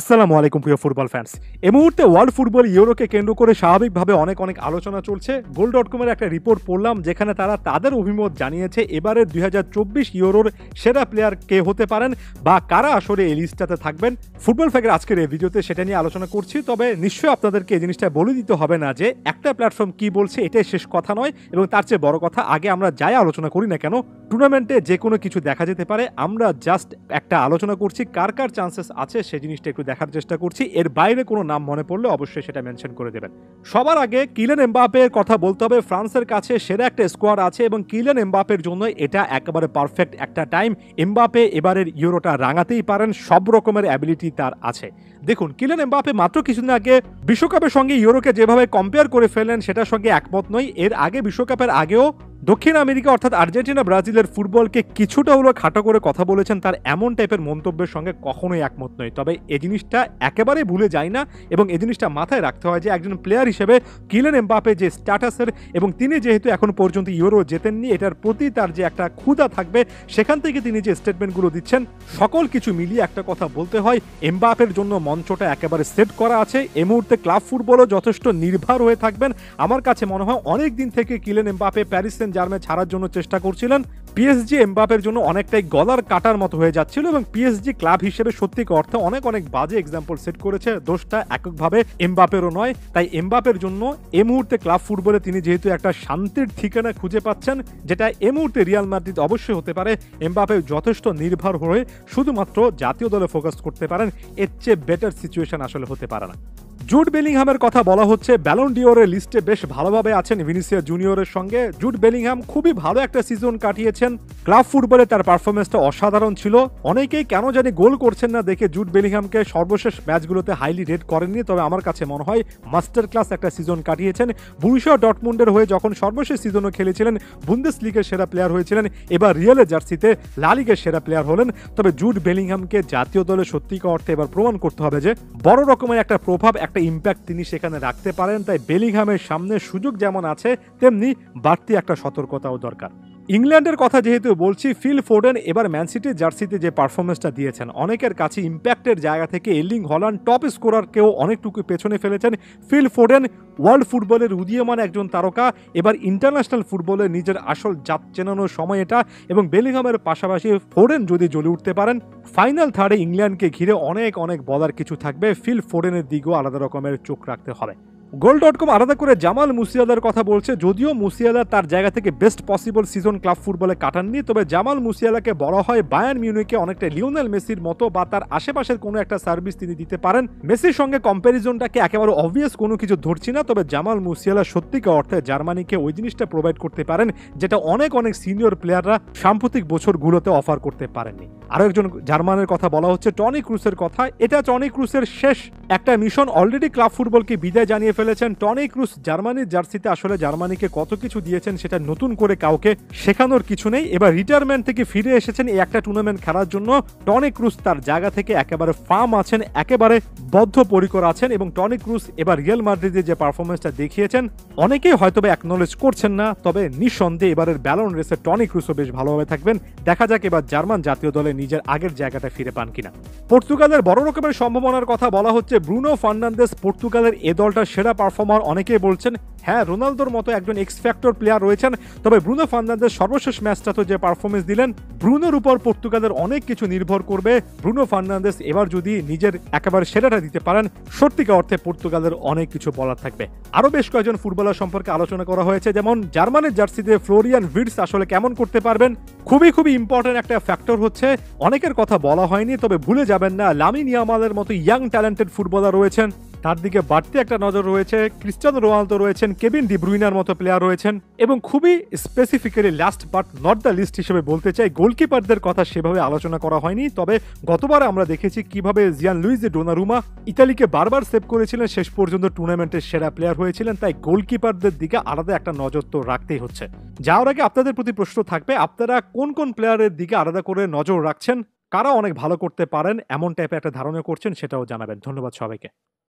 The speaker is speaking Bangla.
আসসালামু আলাইকুম প্রিয় ফুটবল ফ্যান্স। এই মুহূর্তে ওয়ার্ল্ড ফুটবল ইউরোকে কেন্দ্র করে স্বাভাবিকভাবে অনেক আলোচনা চলছে। গোল.কমের একটা রিপোর্ট পড়লাম যেখানে তারা তাদের অভিমত জানিয়েছে এবারের 2024 ইউরোর সেরা প্লেয়ার কে হতে পারেন বা কারা আসলে এই লিস্টটাতে থাকবেন। ফুটবল ফ্যাকের আজকের এই ভিডিওতে সেটা নিয়ে আলোচনা করছি। তবে নিশ্চয়ই আপনাদেরকে এই জিনিসটা বলে দিতে হবে না যে একটা প্ল্যাটফর্ম কি বলছে এটাই শেষ কথা নয়, এবং তার চেয়ে বড় কথা আগে আমরা যাই আলোচনা করি না কেন টুর্নামেন্টে যে কোনো কিছু দেখা যেতে পারে। আমরা জাস্ট একটা আলোচনা করছি কার কার চান্সেস আছে সেই জিনিসটা একটু দেখার চেষ্টা করছি। এর বাইরে কোনো নাম মনে পড়লে অবশ্যই সেটা মেনশন করে দেবেন। সবার আগে কিলিয়ান এমবাপ্পের কথা বলতে হবে। ফ্রান্সের কাছে সেরা একটা স্কোয়াড আছে এবং কিলিয়ান এমবাপ্পের জন্য এটা একেবারে পারফেক্ট একটা টাইম। এমবাপ্পে এবারের ইউরোটা রাঙাতেই পারেন, সব রকমের অ্যাবিলিটি তার আছে। দেখুন, কিলিয়ান এমবাপ্পে মাত্র কিছুদিন আগে বিশ্বকাপের সঙ্গে ইউরোকে যেভাবে কম্পেয়ার করে ফেলেন সেটার সঙ্গে একমত নই। এর আগে বিশ্বকাপের আগেও দক্ষিণ আমেরিকা অর্থাৎ আর্জেন্টিনা ব্রাজিলের ফুটবলকে কিছুটা হলো খাটো করে কথা বলেছেন, তার এমন টাইপের মন্তব্যের সঙ্গে কখনোই একমত নয়। তবে এই জিনিসটা একেবারে ভুলে যায় না এবং এই জিনিসটা মাথায় রাখতে হয় যে একজন প্লেয়ার হিসেবে কিলিয়ান এমবাপ্পে যে স্ট্যাটাসের এবং তিনি যেহেতু এখন পর্যন্ত ইউরো জেতেননি, এটার প্রতি তার যে একটা ক্ষুধা থাকবে সেখান থেকে তিনি যে স্টেটমেন্টগুলো দিচ্ছেন সকল কিছু মিলিয়ে একটা কথা বলতে হয়, এমবাপ্পের জন্য মঞ্চটা একেবারে সেট করা আছে। এই মুহূর্তে ক্লাব ফুটবলও যথেষ্ট নির্ভর হয়ে থাকবেন। আমার কাছে মনে হয় অনেক দিন থেকে Kylian Mbappe Paris Saint Germain ছাড়ার জন্য চেষ্টা করছিলেন। পিএসজি এমবাপ্পের জন্য অনেকটাই গলার কাটার মতো হয়ে যাচ্ছিল এবং পিএসজি ক্লাব হিসেবে সত্যিকার অর্থে অনেক বাজে এক্সাম্পল সেট করেছে। দোষটা এককভাবে এমবাপ্পেরও নয়। তাই এমবাপ্পের জন্য এই মুহূর্তে ক্লাব ফুটবলে তিনি যেহেতু একটা শান্তির ঠিকানা খুঁজে পাচ্ছেন, যেটা এই মুহূর্তে রিয়াল মাদ্রিদ অবশ্যই হতে পারে, এমবাপ্পে যথেষ্ট নির্ভর হয়ে শুধুমাত্র জাতীয় দলে ফোকাস করতে পারেন, এর চেয়ে বেটার সিচুয়েশন আসলে হতে পারে না। জুড বেলিংহামের কথা বলা হচ্ছে, ব্যালন ডিওরের লিস্টে বেশ ভালোভাবে আছেন ভিনিসিয়াস জুনিয়রের সঙ্গে। জুড বেলিংহাম খুবই ভালো একটা সিজন কাটিয়েছেন। ক্লাব ফুটবলে তার পারফরমেন্সটা অসাধারণ ছিল। অনেকেই কেন জানি গোল করছেন না দেখে জুড বেলিংহামকে সর্বশেষ ম্যাচগুলোতে হাইলি রেট করেননি। তবে আমার কাছে মনে হয় মাস্টার ক্লাস একটা সিজন কাটিয়েছেন। বরুসিয়া ডর্টমুন্ডের হয়ে যখন সর্বশেষ সিজনও খেলেছিলেন, বুন্দেসলিগার সেরা প্লেয়ার হয়েছিলেন, এবার রিয়ালের জার্সিতে লা লিগার সেরা প্লেয়ার হলেন। তবে জুড বেলিংহামকে জাতীয় দলে সত্যিকার অর্থে এবার প্রমাণ করতে হবে যে বড় রকমের একটা প্রভাব, একটা ইম্প্যাক্ট তিনি সেখানে রাখতে পারেন। তাই বেলিংহামের সামনে সুযোগ যেমন আছে তেমনি বাড়তি একটা সতর্কতাও দরকার। ইংল্যান্ডের কথা যেহেতু বলছি, ফিল ফোডেন এবার ম্যান সিটির জার্সিতে যে পারফরমেন্সটা দিয়েছেন, অনেকের কাছে ইম্প্যাক্টের জায়গা থেকে এর্লিং হল্যান্ড টপ স্কোরারকেও অনেকটুকু পেছনে ফেলেছেন। ফিল ফোডেন ওয়ার্ল্ড ফুটবলের উদীয়মান একজন তারকা, এবার ইন্টারন্যাশনাল ফুটবলে নিজের আসল জাত চেনানোর সময় এটা। এবং বেলিংহামের পাশাপাশি ফোডেন যদি জ্বলে উঠতে পারেন, ফাইনাল থার্ডে ইংল্যান্ডকে ঘিরে অনেক বলার কিছু থাকবে। ফিল ফোডেনের দিকেও আলাদা রকমের চোখ রাখতে হবে। গোল.কম আলাদা করে জামাল মুসিয়ালার কথা বলছে। যদিও মুসিয়ালা তার জায়গা থেকে বেস্ট পসিবল সিজন ক্লাব ফুটবলে কাটাননি, তবে জামাল মুসিয়ালাকে বলা হয় বায়ার্ন মিউনিখে অনেকটা লিওনেল মেসির মতো বা তার আশেপাশের কোনো একটা সার্ভিস তিনি দিতে পারেন। মেসির সঙ্গে কম্প্যারিজনটাকে একেবারে অবভিয়াস কোনো কিছু ধরছি না, তবে জামাল মুসিয়ালা সত্যিকার অর্থে জার্মানিকে ওই জিনিসটা প্রোভাইড করতে পারেন যেটা অনেক সিনিয়র প্লেয়াররা সাম্প্রতিক বছরগুলোতে অফার করতে পারেননি। আরো একজন জার্মানের কথা বলা হচ্ছে, টনি ক্রুসের কথা। এটা টনি ক্রুসের শেষ একটা মিশন, অলরেডি ক্লাব ফুটবলকে বিদায় জানিয়ে ফেলেছেন। টনি ক্রুস জার্মানির জার্সিতে আসলে জার্মানিকে কত কিছু দিয়েছেন সেটা নতুন করে কাউকে শেখানোর কিছু নেই। এবার রিটায়ারমেন্ট থেকে ফিরে এসেছেন এই একটা টুর্নামেন্ট খেলার জন্য। টনি ক্রুস তার জায়গা থেকে একেবারে ফার্ম আছেন, একেবারে বদ্ধপরিকর আছেন এবং টনি ক্রুস এবার রিয়াল মাদ্রিদে যে পারফরমেন্সটা দেখিয়েছেন অনেকেই হয়তো অ্যাকনোলেজ করছেন না, তবে নিঃসন্দেহে এবারের ব্যালন রেসে টনি ক্রুসও বেশ ভালোভাবে থাকবেন। দেখা যাক এবার জার্মান জাতীয় দলে নিজের আগের জায়গাটা ফিরে পান কিনা। পর্তুগালের বড় রকমের সম্ভাবনার কথা বলা হচ্ছে। ব্রুনো ফার্নান্দেস পর্তুগালের এ দলটার সেরা পারফর্মার। অনেকেই বলছেন হ্যাঁ, রোনালদোর মতো একজন এক্স ফ্যাক্টর প্লেয়ার রয়েছেন, তবে ব্রুনো ফার্নান্দেস সর্বশেষ ম্যাচটা তো যে পারফরমেন্স দিলেন, ব্রুনোর উপর পর্তুগালের অনেক কিছু নির্ভর করবে। ব্রুনো ফার্নান্দেস এবার যদি নিজের একেবারে সেরাটা দিতে পারেন, সত্যিকার অর্থে পর্তুগালের অনেক কিছু বলার থাকবে। আরো বেশ কয়েকজন ফুটবলার সম্পর্কে আলোচনা করা হয়েছে, যেমন জার্মানির জার্সিতে ফ্লোরিয়ান ভির্টস আসলে কেমন করতে পারবেন। খুবই ইম্পর্টেন্ট একটা ফ্যাক্টর হচ্ছে, অনেকের কথা বলা হয়নি তবে ভুলে যাবেন না লামিন ইয়ামালের মতো ইয়াং ট্যালেন্টেড ফুটবলার রয়েছেন, তার দিকে বাড়তি একটা নজর রয়েছে। ক্রিস্টিয়ানো রোনালদো রয়েছেন, কেভিন ডি ব্রুইনার মতো প্লেয়ার রয়েছেন এবং খুবই specifically last but not the least হিসেবে বলতে চাই, গোলকিপারদের কথা সেভাবে আলোচনা করা হয়নি। তবে গতবার আমরা দেখেছি কিভাবে জিয়ান লুইজি ডোনারুমা ইতালিকে বারবার সেভ করেছিলেন, শেষ পর্যন্ত টুর্নামেন্টের সেরা প্লেয়ার হয়েছিলেন। তাই গোলকিপারদের দিকে আলাদা একটা নজর তো রাখতেই হচ্ছে। যাওয়ার আগে আপনাদের প্রতি প্রশ্ন থাকবে, আপনারা কোন প্লেয়ারের দিকে আলাদা করে নজর রাখছেন, কারা অনেক ভালো করতে পারেন এমন টাইপের একটা ধারণা করছেন, সেটাও জানাবেন। ধন্যবাদ সবাইকে।